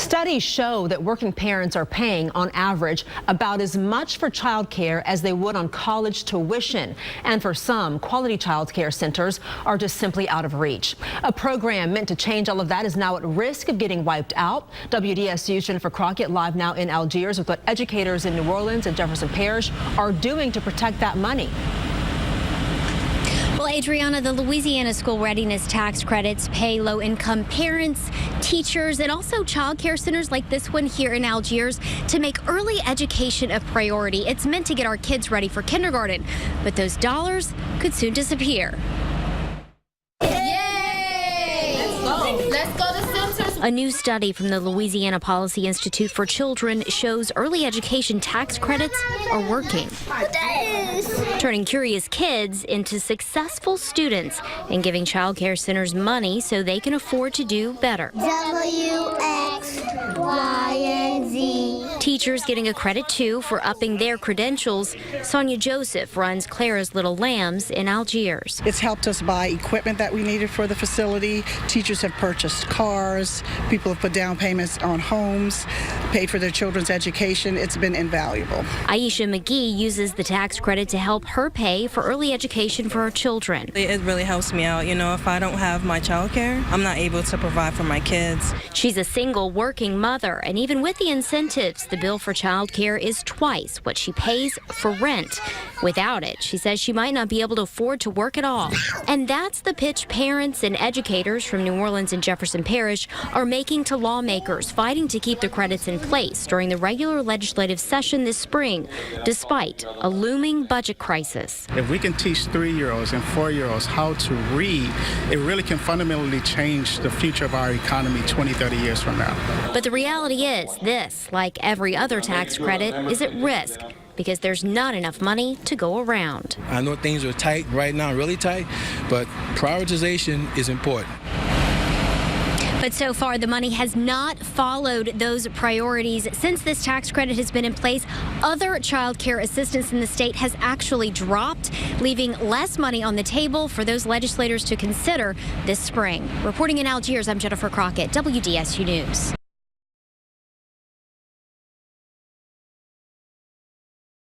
Studies show that working parents are paying, on average, about as much for child care as they would on college tuition. And for some, quality child care centers are just simply out of reach. A program meant to change all of that is now at risk of getting wiped out. WDSU's Jennifer Crockett live now in Algiers with what educators in New Orleans and Jefferson Parish are doing to protect that money. Well, Adriana, the Louisiana School Readiness Tax Credits pay low-income parents, teachers, and also child care centers like this one here in Algiers to make early education a priority. It's meant to get our kids ready for kindergarten, but those dollars could soon disappear. Let's go to centers. A new study from the Louisiana Policy Institute for Children shows early education tax credits are working, turning curious kids into successful students and giving child care centers money so they can afford to do better. W, X, Y, and Z. Teachers getting a credit too for upping their credentials. Sonia Joseph runs Clara's Little Lambs in Algiers. It's helped us buy equipment that we needed for the facility. Teachers have purchased cars. People have put down payments on homes, paid for their children's education. It's been invaluable. Aisha McGee uses the tax credit to help her pay for early education for her children. It really helps me out. You know, if I don't have my child care, I'm not able to provide for my kids. She's a single working mother, and even with the incentives, the bill for child care is twice what she pays for rent. Without it, she says she might not be able to afford to work at all. And that's the pitch parents and educators from New Orleans and Jefferson Parish are making to lawmakers fighting to keep the credits in place during the regular legislative session this spring, despite a looming budget crisis. If we can teach 3-year-olds and 4-year-olds how to read, it really can fundamentally change the future of our economy 20, 30 years from now. But the reality is this, like every other tax credit, is at risk because there's not enough money to go around. I know things are tight right now, really tight, but prioritization is important. But so far, the money has not followed those priorities. Since this tax credit has been in place, other child care assistance in the state has actually dropped, leaving less money on the table for those legislators to consider this spring. Reporting in Algiers, I'm Jennifer Crockett, WDSU News.